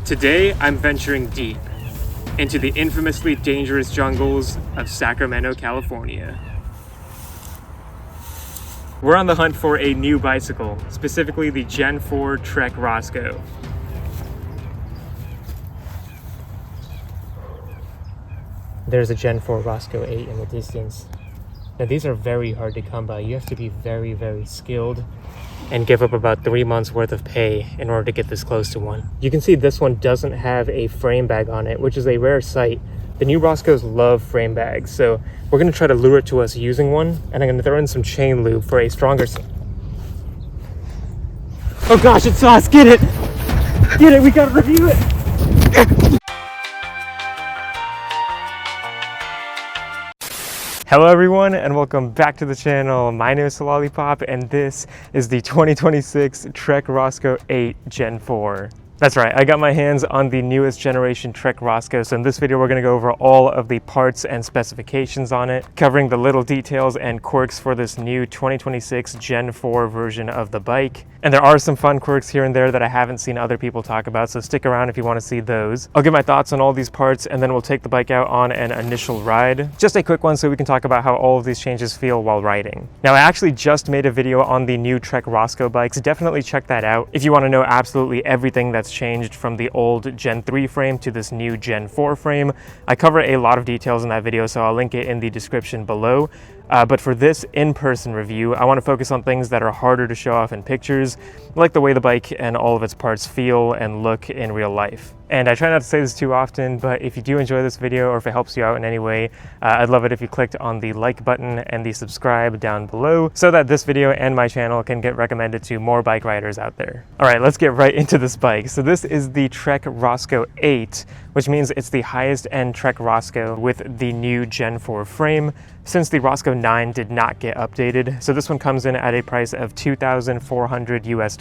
Today, I'm venturing deep into the infamously dangerous jungles of Sacramento, California. We're on the hunt for a new bicycle, specifically the Gen 4 Trek Roscoe. There's a Gen 4 Roscoe 8 in the distance. Now these are very hard to come by. You have to be very, very skilled and give up about 3 months worth of pay in order to get this close to one. You can see this one doesn't have a frame bag on it, which is a rare sight. The new Roscoes love frame bags, so we're gonna try to lure it to us using one, and I'm gonna throw in some chain lube for a stronger... Oh gosh, it's us! Get it! Get it, we gotta review it! Hello everyone and welcome back to the channel. My name is Lollipop and this is the 2026 Trek Roscoe 8 Gen 4. That's right, I got my hands on the newest generation Trek Roscoe, so in this video we're going to go over all of the parts and specifications on it, covering the little details and quirks for this new 2026 Gen 4 version of the bike. And there are some fun quirks here and there that I haven't seen other people talk about, so stick around if you want to see those. I'll give my thoughts on all these parts and then we'll take the bike out on an initial ride. Just a quick one so we can talk about how all of these changes feel while riding. Now I actually just made a video on the new Trek Roscoe bikes, definitely check that out if you want to know absolutely everything that's changed from the old Gen 3 frame to this new Gen 4 frame. I cover a lot of details in that video, so I'll link it in the description below. But for this in-person review, I want to focus on things that are harder to show off in pictures, like the way the bike and all of its parts feel and look in real life. And I try not to say this too often, but if you do enjoy this video or if it helps you out in any way, I'd love it if you clicked on the like button and the subscribe down below so that this video and my channel can get recommended to more bike riders out there. All right, let's get right into this bike. So this is the Trek Roscoe 8, which means it's the highest end Trek Roscoe with the new Gen 4 frame, since the Roscoe 9 did not get updated. So this one comes in at a price of $2,400 US.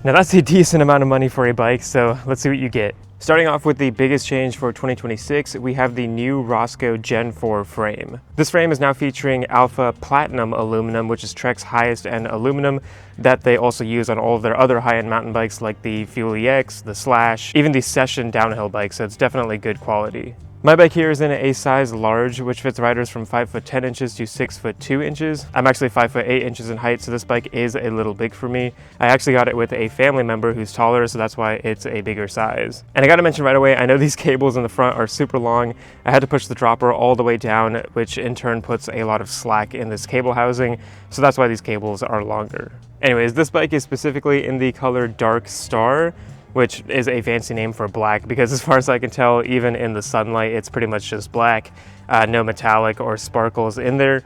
Now that's a decent amount of money for a bike, so let's see what you get. Starting off with the biggest change for 2026, we have the new Roscoe Gen 4 frame. This frame is now featuring Alpha Platinum aluminum, which is Trek's highest end aluminum that they also use on all of their other high-end mountain bikes like the Fuel EX, the Slash, even the Session downhill bikes, so it's definitely good quality. My bike here is in a size large, which fits riders from 5 foot 10 inches to 6 foot 2 inches. I'm actually 5 foot 8 inches in height, so this bike is a little big for me. I actually got it with a family member who's taller, so that's why it's a bigger size. And I gotta mention right away, I know these cables in the front are super long. I had to push the dropper all the way down, which in turn puts a lot of slack in this cable housing, so that's why these cables are longer. Anyways, this bike is specifically in the color Dark Star, which is a fancy name for black because as far as I can tell, even in the sunlight, it's pretty much just black, no metallic or sparkles in there.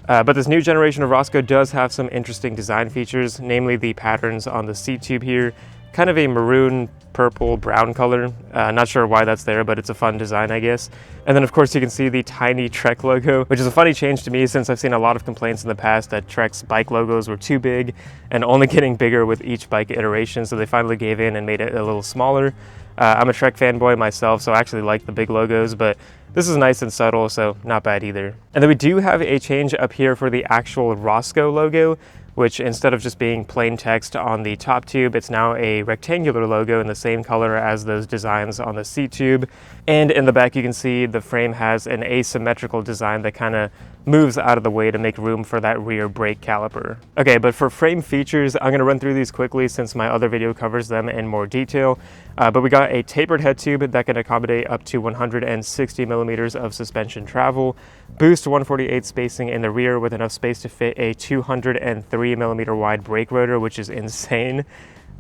But this new generation of Roscoe does have some interesting design features, namely the patterns on the seat tube here, kind of a maroon, purple, brown color. Not sure why that's there, but it's a fun design, I guess. And then of course you can see the tiny Trek logo, which is a funny change to me since I've seen a lot of complaints in the past that Trek's bike logos were too big and only getting bigger with each bike iteration, so they finally gave in and made it a little smaller. I'm a Trek fanboy myself, so I actually like the big logos, but this is nice and subtle, so not bad either. And then we do have a change up here for the actual Roscoe logo, which instead of just being plain text on the top tube, it's now a rectangular logo in the same color as those designs on the seat tube. And in the back you can see the frame has an asymmetrical design that kind of moves out of the way to make room for that rear brake caliper. Okay, but for frame features, I'm going to run through these quickly since my other video covers them in more detail. But we got a tapered head tube that can accommodate up to 160 millimeters of suspension travel, boost 148 spacing in the rear with enough space to fit a 203 millimeter wide brake rotor, which is insane.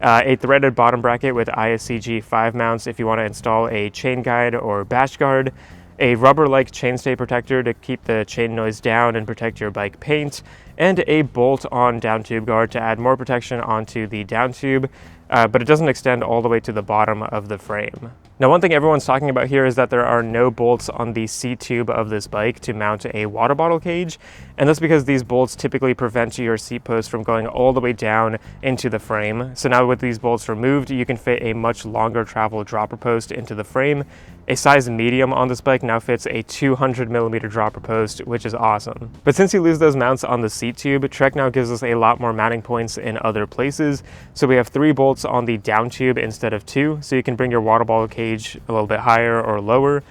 A threaded bottom bracket with ISCG 5 mounts if you want to install a chain guide or bash guard, a rubber-like chainstay protector to keep the chain noise down and protect your bike paint, and a bolt-on down tube guard to add more protection onto the down tube, but it doesn't extend all the way to the bottom of the frame. Now, one thing everyone's talking about here is that there are no bolts on the seat tube of this bike to mount a water bottle cage, and that's because these bolts typically prevent your seat post from going all the way down into the frame. So now with these bolts removed, you can fit a much longer travel dropper post into the frame, A size medium on this bike now fits a 200mm dropper post, which is awesome. But since you lose those mounts on the seat tube, Trek now gives us a lot more mounting points in other places. So we have 3 bolts on the down tube instead of 2, so you can bring your water bottle cage a little bit higher or lower.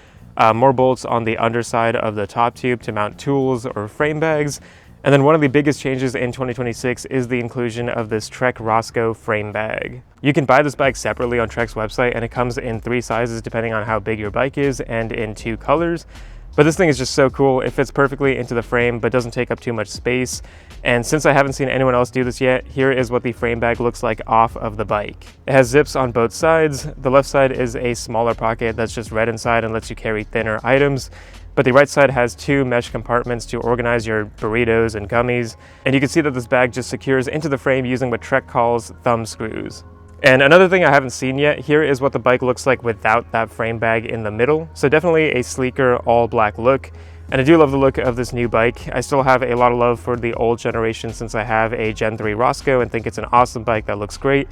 More bolts on the underside of the top tube to mount tools or frame bags. And then one of the biggest changes in 2026 is the inclusion of this Trek Roscoe frame bag. You can buy this bike separately on Trek's website, and it comes in 3 sizes depending on how big your bike is and in 2 colors. But this thing is just so cool. It fits perfectly into the frame but doesn't take up too much space. And since I haven't seen anyone else do this yet, here is what the frame bag looks like off of the bike. It has zips on both sides. The left side is a smaller pocket that's just red inside and lets you carry thinner items. But the right side has 2 mesh compartments to organize your burritos and gummies. And you can see that this bag just secures into the frame using what Trek calls thumb screws. And another thing I haven't seen yet, here is what the bike looks like without that frame bag in the middle. So definitely a sleeker all black look. And I do love the look of this new bike. I still have a lot of love for the old generation since I have a Gen 3 Roscoe and think it's an awesome bike that looks great.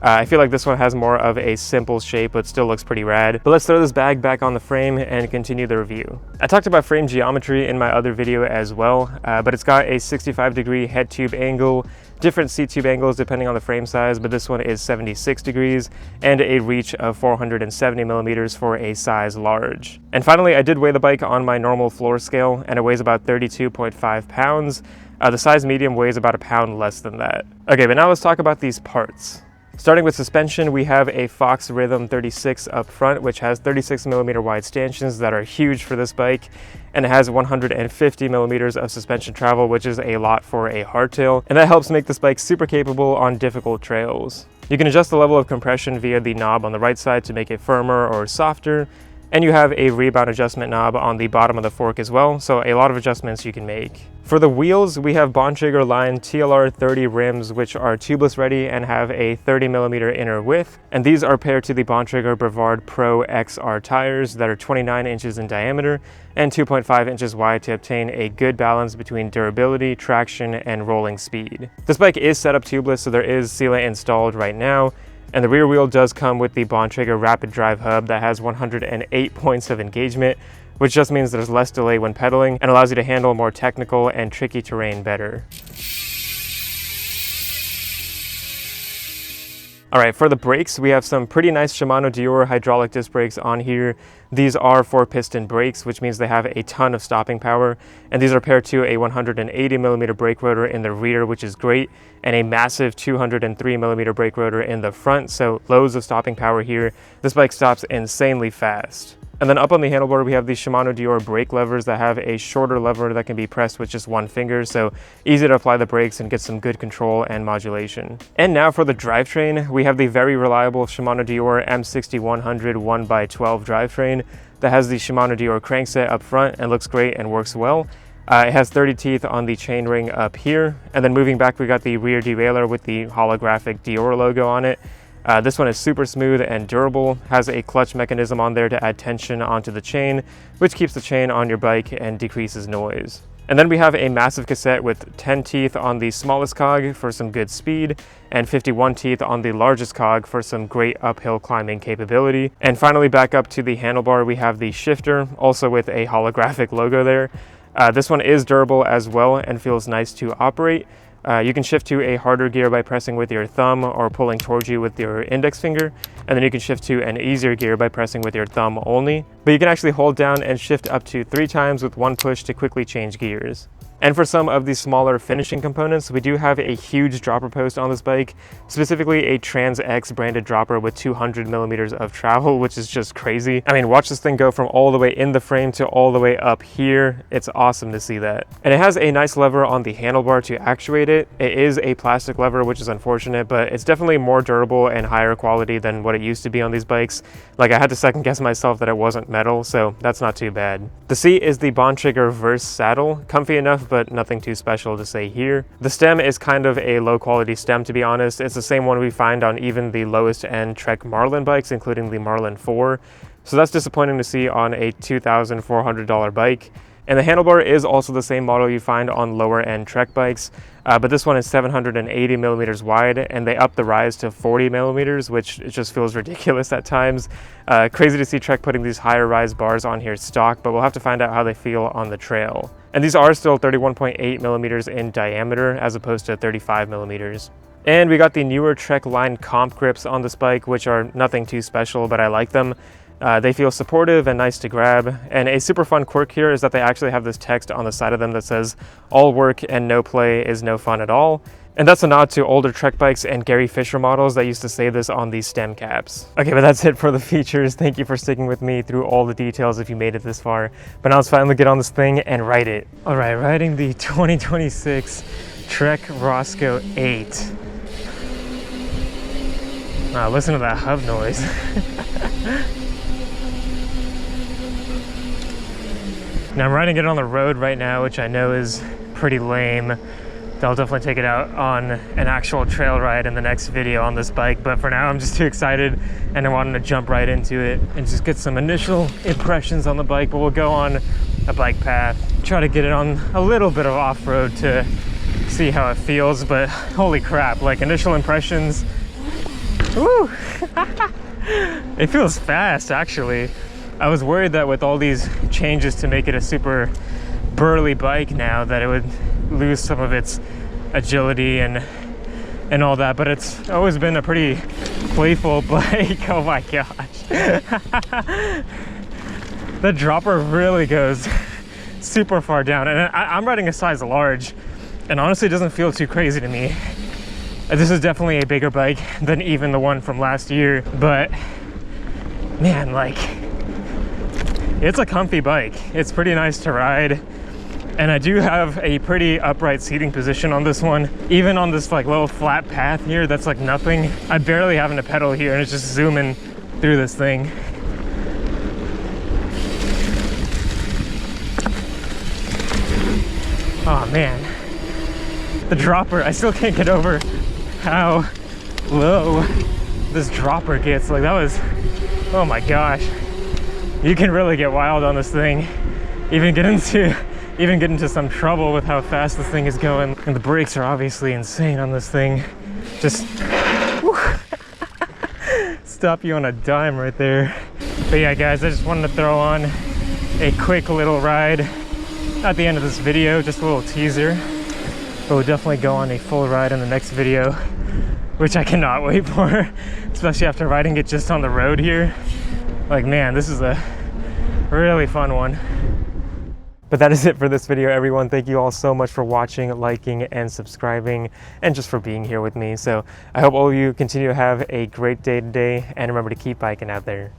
I feel like this one has more of a simple shape but still looks pretty rad. But let's throw this bag back on the frame and continue the review. I talked about frame geometry in my other video as well, but it's got a 65-degree head tube angle, different seat tube angles depending on the frame size, but this one is 76 degrees, and a reach of 470mm for a size large. And finally, I did weigh the bike on my normal floor scale, and it weighs about 32.5 pounds. The size medium weighs about a pound less than that. Okay, but now let's talk about these parts. Starting with suspension, we have a Fox Rhythm 36 up front, which has 36mm wide stanchions that are huge for this bike, and it has 150mm of suspension travel, which is a lot for a hardtail, and that helps make this bike super capable on difficult trails. You can adjust the level of compression via the knob on the right side to make it firmer or softer, and you have a rebound adjustment knob on the bottom of the fork as well, so a lot of adjustments you can make. For the wheels, we have Bontrager line TLR 30 rims, which are tubeless ready and have a 30mm inner width, and these are paired to the Bontrager Brevard Pro XR tires that are 29 inches in diameter and 2.5 inches wide to obtain a good balance between durability, traction, and rolling speed. This bike is set up tubeless, so there is sealant installed right now. And the rear wheel does come with the Bontrager Rapid Drive hub that has 108 points of engagement, which just means there's less delay when pedaling and allows you to handle more technical and tricky terrain better. Alright, for the brakes, we have some pretty nice Shimano Dior hydraulic disc brakes on here. These are 4-piston brakes, which means they have a ton of stopping power, and these are paired to a 180mm brake rotor in the rear, which is great, and a massive 203mm brake rotor in the front, so loads of stopping power here. This bike stops insanely fast. And then up on the handlebar, we have the Shimano Dior brake levers that have a shorter lever that can be pressed with just one finger, so easy to apply the brakes and get some good control and modulation. And now for the drivetrain, we have the very reliable Shimano Dior M6100 1x12 drivetrain that has the Shimano Dior crankset up front and looks great and works well. It has 30 teeth on the chainring up here, and then moving back, we got the rear derailleur with the holographic Dior logo on it. This one is super smooth and durable, has a clutch mechanism on there to add tension onto the chain, which keeps the chain on your bike and decreases noise. And then we have a massive cassette with 10 teeth on the smallest cog for some good speed, and 51 teeth on the largest cog for some great uphill climbing capability. And finally, back up to the handlebar, we have the shifter, also with a holographic logo there. This one is durable as well and feels nice to operate. You can shift to a harder gear by pressing with your thumb or pulling towards you with your index finger, and then you can shift to an easier gear by pressing with your thumb only. But you can actually hold down and shift up to 3 times with one push to quickly change gears. And for some of the smaller finishing components, we do have a huge dropper post on this bike, specifically a Trans X branded dropper with 200mm of travel, which is just crazy. I mean, watch this thing go from all the way in the frame to all the way up here. It's awesome to see that. And it has a nice lever on the handlebar to actuate it. It is a plastic lever, which is unfortunate, but it's definitely more durable and higher quality than what it used to be on these bikes. Like, I had to second guess myself that it wasn't metal, so that's not too bad. The seat is the Bontrager Verse saddle, comfy enough, but nothing too special to say here. The stem is kind of a low quality stem, to be honest. It's the same one we find on even the lowest end Trek Marlin bikes, including the Marlin 4. So that's disappointing to see on a $2,400 bike. And the handlebar is also the same model you find on lower end Trek bikes, but this one is 780 millimeters wide, and they upped the rise to 40 millimeters, which it just feels ridiculous at times. Crazy to see Trek putting these higher rise bars on here stock, but we'll have to find out how they feel on the trail. And these are still 31.8 millimeters in diameter as opposed to 35 millimeters. And we got the newer Trek line comp grips on this bike, which are nothing too special, but I like them. They feel supportive and nice to grab. And a super fun quirk here is that they actually have this text on the side of them that says, "All work and no play is no fun at all." And that's a nod to older Trek bikes and Gary Fisher models that used to say this on these stem caps. Okay, but that's it for the features. Thank you for sticking with me through all the details if you made it this far. But now let's finally get on this thing and ride it. All right, riding the 2026 Trek Roscoe 8. Wow, listen to that hub noise. Now I'm riding it on the road right now, which I know is pretty lame. I'll definitely take it out on an actual trail ride in the next video on this bike, but for now I'm just too excited and I wanted to jump right into it and just get some initial impressions on the bike. But we'll go on a bike path, try to get it on a little bit of off-road to see how it feels. But holy crap, like initial impressions, woo! It feels fast actually. I was worried that with all these changes to make it a super burly bike now that it would lose some of its agility and all that, but it's always been a pretty playful bike. Oh my gosh. The dropper really goes super far down, and I'm riding a size large, and honestly it doesn't feel too crazy to me. This is definitely a bigger bike than even the one from last year, but man, like, it's a comfy bike. It's pretty nice to ride. And I do have a pretty upright seating position on this one. Even on this like little flat path here, that's like nothing. I barely having to pedal here and it's just zooming through this thing. Oh man. The dropper, I still can't get over how low this dropper gets. Like that was, oh my gosh. You can really get wild on this thing. Even get into some trouble with how fast this thing is going. And the brakes are obviously insane on this thing. Just stop you on a dime right there. But yeah guys, I just wanted to throw on a quick little ride at the end of this video, just a little teaser. But we'll definitely go on a full ride in the next video, which I cannot wait for, especially after riding it just on the road here. Like man, this is a really fun one. But that is it for this video, everyone. Thank you all so much for watching, liking, and subscribing, and just for being here with me. So I hope all of you continue to have a great day today, and remember to keep biking out there.